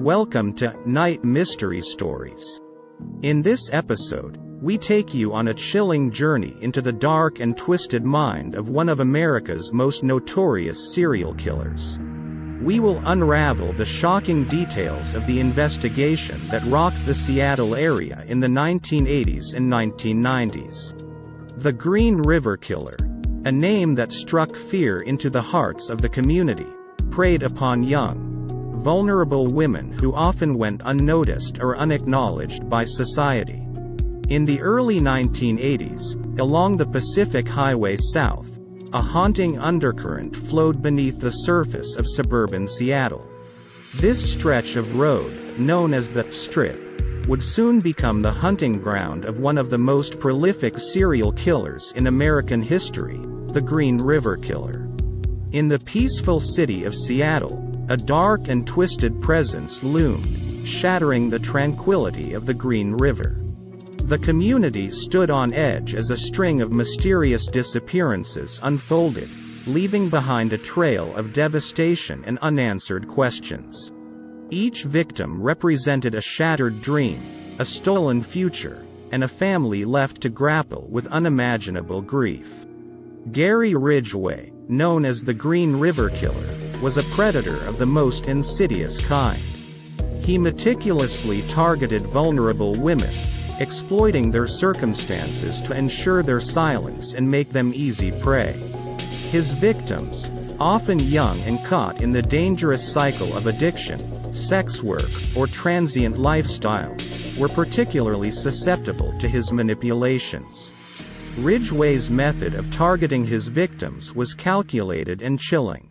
Welcome to Night Mystery Stories. In this episode, we take you on a chilling journey into the dark and twisted mind of one of America's most notorious serial killers. We will unravel the shocking details of the investigation that rocked the Seattle area in the 1980s and 1990s. The Green River Killer, a name that struck fear into the hearts of the community, preyed upon young, vulnerable women who often went unnoticed or unacknowledged by society. In the early 1980s, along the Pacific Highway South, a haunting undercurrent flowed beneath the surface of suburban Seattle. This stretch of road, known as the Strip, would soon become the hunting ground of one of the most prolific serial killers in American history, the Green River Killer. In the peaceful city of Seattle, a dark and twisted presence loomed, shattering the tranquility of the Green River. The community stood on edge as a string of mysterious disappearances unfolded, leaving behind a trail of devastation and unanswered questions. Each victim represented a shattered dream, a stolen future, and a family left to grapple with unimaginable grief. Gary Ridgway, known as the Green River Killer, was a predator of the most insidious kind. He meticulously targeted vulnerable women, exploiting their circumstances to ensure their silence and make them easy prey. His victims, often young and caught in the dangerous cycle of addiction, sex work, or transient lifestyles, were particularly susceptible to his manipulations. Ridgway's method of targeting his victims was calculated and chilling.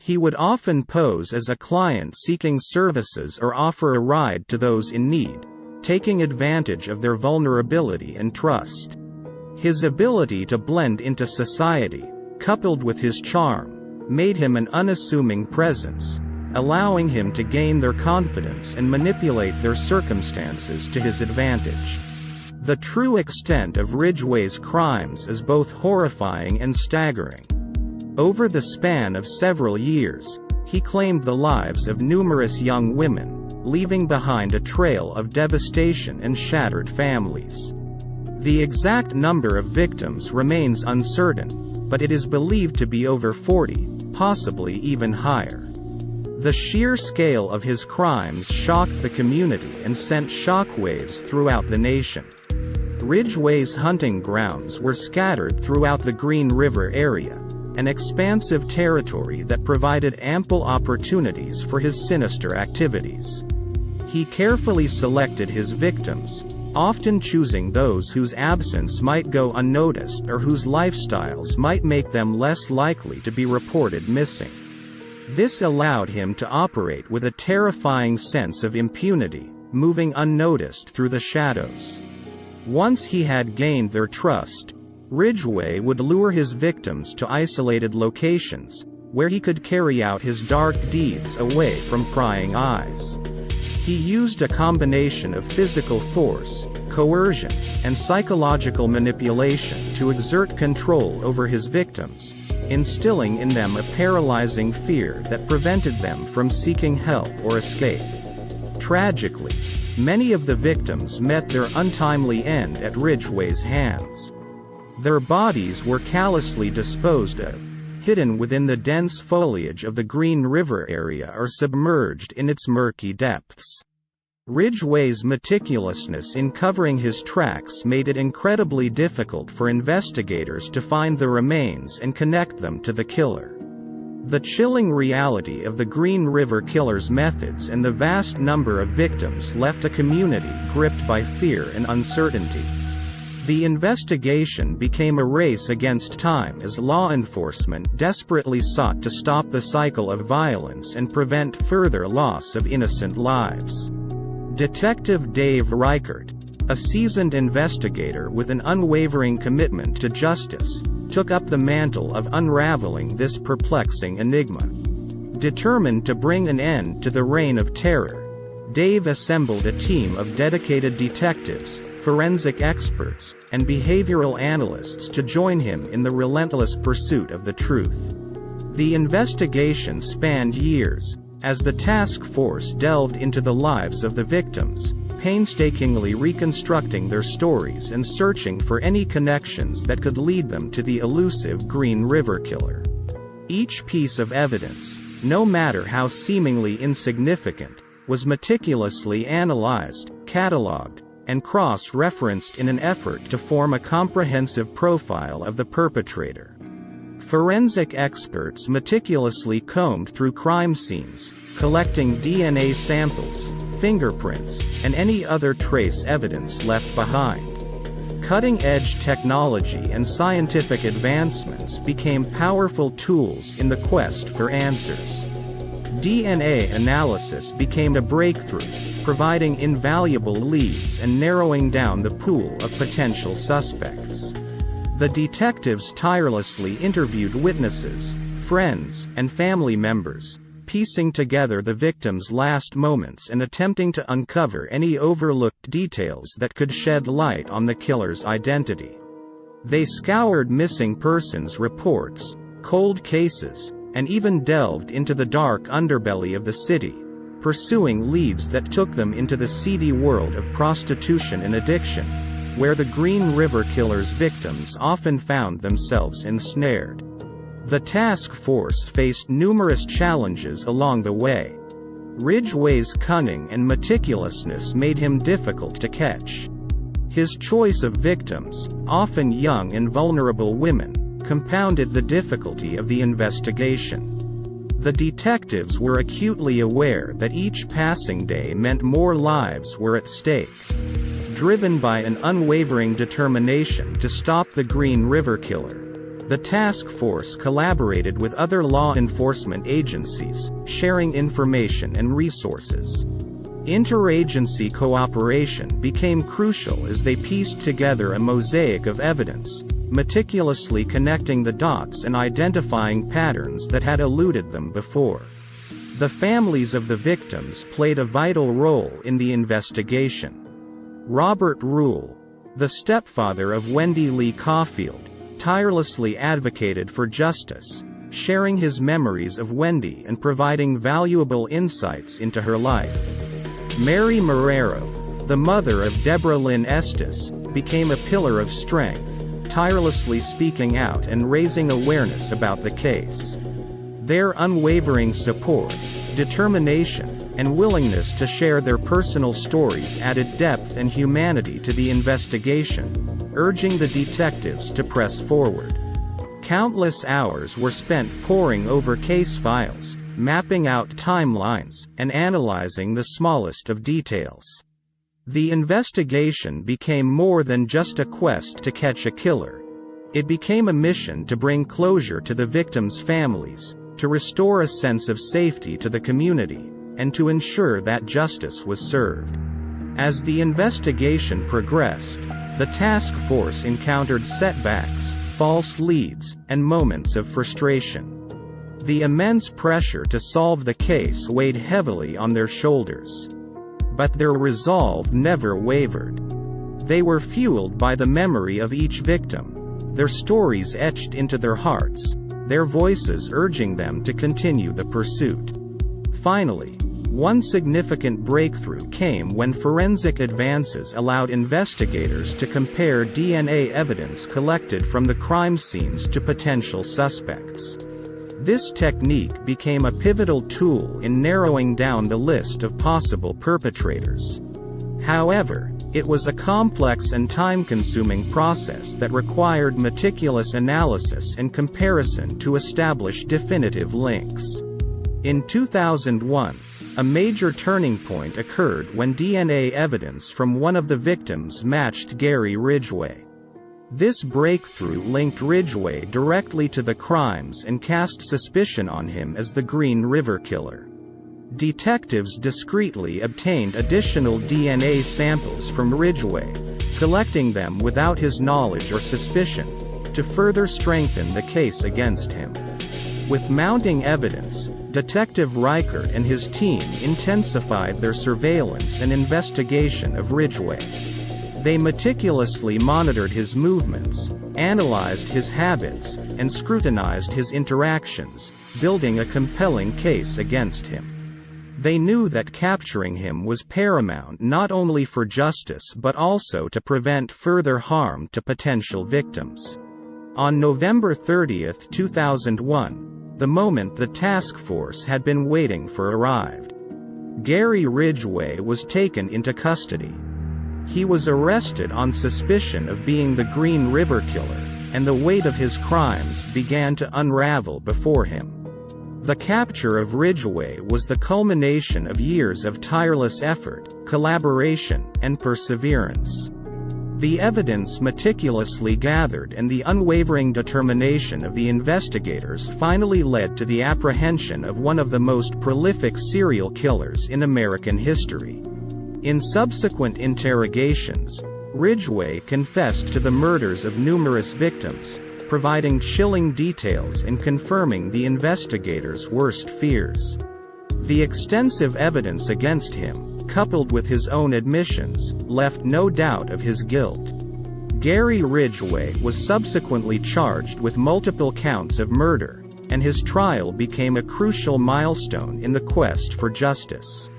He would often pose as a client seeking services or offer a ride to those in need, taking advantage of their vulnerability and trust. His ability to blend into society, coupled with his charm, made him an unassuming presence, allowing him to gain their confidence and manipulate their circumstances to his advantage. The true extent of Ridgway's crimes is both horrifying and staggering. Over the span of several years, he claimed the lives of numerous young women, leaving behind a trail of devastation and shattered families. The exact number of victims remains uncertain, but it is believed to be over 40, possibly even higher. The sheer scale of his crimes shocked the community and sent shockwaves throughout the nation. Ridgway's hunting grounds were scattered throughout the Green River area, an expansive territory that provided ample opportunities for his sinister activities. He carefully selected his victims, often choosing those whose absence might go unnoticed or whose lifestyles might make them less likely to be reported missing. This allowed him to operate with a terrifying sense of impunity, moving unnoticed through the shadows. Once he had gained their trust, Ridgway would lure his victims to isolated locations, where he could carry out his dark deeds away from prying eyes. He used a combination of physical force, coercion, and psychological manipulation to exert control over his victims, instilling in them a paralyzing fear that prevented them from seeking help or escape. Tragically, many of the victims met their untimely end at Ridgway's hands. Their bodies were callously disposed of, hidden within the dense foliage of the Green River area or submerged in its murky depths. Ridgway's meticulousness in covering his tracks made it incredibly difficult for investigators to find the remains and connect them to the killer. The chilling reality of the Green River Killer's methods and the vast number of victims left a community gripped by fear and uncertainty. The investigation became a race against time as law enforcement desperately sought to stop the cycle of violence and prevent further loss of innocent lives. Detective Dave Reichert, a seasoned investigator with an unwavering commitment to justice, took up the mantle of unraveling this perplexing enigma. Determined to bring an end to the reign of terror, Dave assembled a team of dedicated detectives, forensic experts, and behavioral analysts to join him in the relentless pursuit of the truth. The investigation spanned years, as the task force delved into the lives of the victims, painstakingly reconstructing their stories and searching for any connections that could lead them to the elusive Green River Killer. Each piece of evidence, no matter how seemingly insignificant, was meticulously analyzed, catalogued, and cross-referenced in an effort to form a comprehensive profile of the perpetrator. Forensic experts meticulously combed through crime scenes, collecting DNA samples, fingerprints, and any other trace evidence left behind. Cutting-edge technology and scientific advancements became powerful tools in the quest for answers. DNA analysis became a breakthrough, providing invaluable leads and narrowing down the pool of potential suspects. The detectives tirelessly interviewed witnesses, friends, and family members, piecing together the victim's last moments and attempting to uncover any overlooked details that could shed light on the killer's identity. They scoured missing persons reports, cold cases, and even delved into the dark underbelly of the city, pursuing leads that took them into the seedy world of prostitution and addiction, where the Green River Killer's victims often found themselves ensnared. The task force faced numerous challenges along the way. Ridgway's cunning and meticulousness made him difficult to catch. His choice of victims, often young and vulnerable women, compounded the difficulty of the investigation. The detectives were acutely aware that each passing day meant more lives were at stake. Driven by an unwavering determination to stop the Green River Killer, the task force collaborated with other law enforcement agencies, sharing information and resources. Interagency cooperation became crucial as they pieced together a mosaic of evidence, meticulously connecting the dots and identifying patterns that had eluded them before. The families of the victims played a vital role in the investigation. Robert Rule, the stepfather of Wendy Lee Caulfield, tirelessly advocated for justice, sharing his memories of Wendy and providing valuable insights into her life. Mary Marrero, the mother of Deborah Lynn Estes, became a pillar of strength, tirelessly speaking out and raising awareness about the case. Their unwavering support, determination, and willingness to share their personal stories added depth and humanity to the investigation, urging the detectives to press forward. Countless hours were spent poring over case files, mapping out timelines, and analyzing the smallest of details. The investigation became more than just a quest to catch a killer. It became a mission to bring closure to the victims' families, to restore a sense of safety to the community, and to ensure that justice was served. As the investigation progressed, the task force encountered setbacks, false leads, and moments of frustration. The immense pressure to solve the case weighed heavily on their shoulders. But their resolve never wavered. They were fueled by the memory of each victim, their stories etched into their hearts, their voices urging them to continue the pursuit. Finally, one significant breakthrough came when forensic advances allowed investigators to compare DNA evidence collected from the crime scenes to potential suspects. This technique became a pivotal tool in narrowing down the list of possible perpetrators. However, it was a complex and time-consuming process that required meticulous analysis and comparison to establish definitive links. In 2001, a major turning point occurred when DNA evidence from one of the victims matched Gary Ridgway. This breakthrough linked Ridgway directly to the crimes and cast suspicion on him as the Green River Killer. Detectives discreetly obtained additional DNA samples from Ridgway, collecting them without his knowledge or suspicion, to further strengthen the case against him. With mounting evidence, Detective Reichert and his team intensified their surveillance and investigation of Ridgway. They meticulously monitored his movements, analyzed his habits, and scrutinized his interactions, building a compelling case against him. They knew that capturing him was paramount not only for justice but also to prevent further harm to potential victims. On November 30, 2001, the moment the task force had been waiting for arrived. Gary Ridgway was taken into custody. He was arrested on suspicion of being the Green River Killer, and the weight of his crimes began to unravel before him. The capture of Ridgway was the culmination of years of tireless effort, collaboration, and perseverance. The evidence meticulously gathered and the unwavering determination of the investigators finally led to the apprehension of one of the most prolific serial killers in American history. In subsequent interrogations, Ridgway confessed to the murders of numerous victims, providing chilling details and confirming the investigators' worst fears. The extensive evidence against him, coupled with his own admissions, left no doubt of his guilt. Gary Ridgway was subsequently charged with multiple counts of murder, and his trial became a crucial milestone in the quest for justice.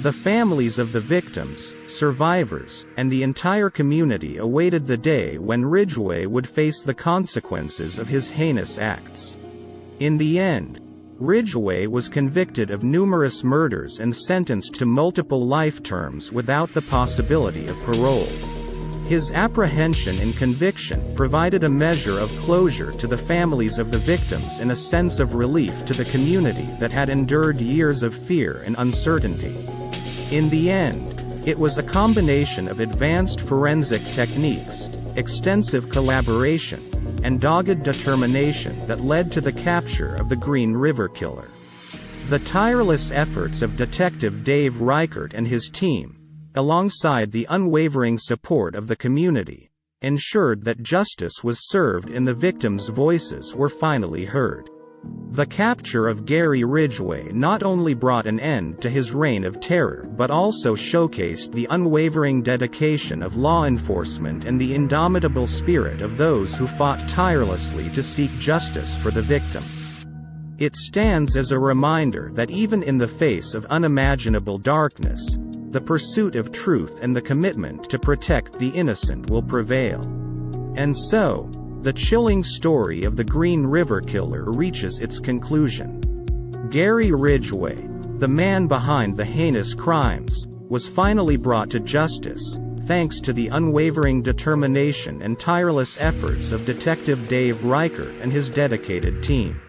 The families of the victims, survivors, and the entire community awaited the day when Ridgway would face the consequences of his heinous acts. In the end, Ridgway was convicted of numerous murders and sentenced to multiple life terms without the possibility of parole. His apprehension and conviction provided a measure of closure to the families of the victims and a sense of relief to the community that had endured years of fear and uncertainty. In the end, it was a combination of advanced forensic techniques, extensive collaboration, and dogged determination that led to the capture of the Green River Killer. The tireless efforts of Detective Dave Reichert and his team, alongside the unwavering support of the community, ensured that justice was served and the victims' voices were finally heard. The capture of Gary Ridgway not only brought an end to his reign of terror but also showcased the unwavering dedication of law enforcement and the indomitable spirit of those who fought tirelessly to seek justice for the victims. It stands as a reminder that even in the face of unimaginable darkness, the pursuit of truth and the commitment to protect the innocent will prevail. And so, the chilling story of the Green River Killer reaches its conclusion. Gary Ridgway, the man behind the heinous crimes, was finally brought to justice, thanks to the unwavering determination and tireless efforts of Detective Dave Reichert and his dedicated team.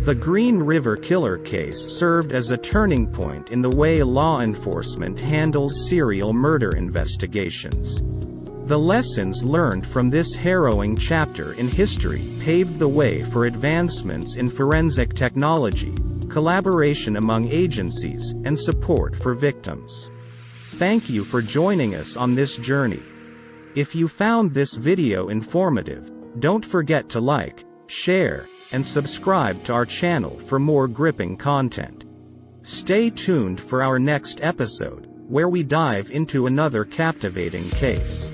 The Green River Killer case served as a turning point in the way law enforcement handles serial murder investigations. The lessons learned from this harrowing chapter in history paved the way for advancements in forensic technology, collaboration among agencies, and support for victims. Thank you for joining us on this journey. If you found this video informative, don't forget to like, share, and subscribe to our channel for more gripping content. Stay tuned for our next episode, where we dive into another captivating case.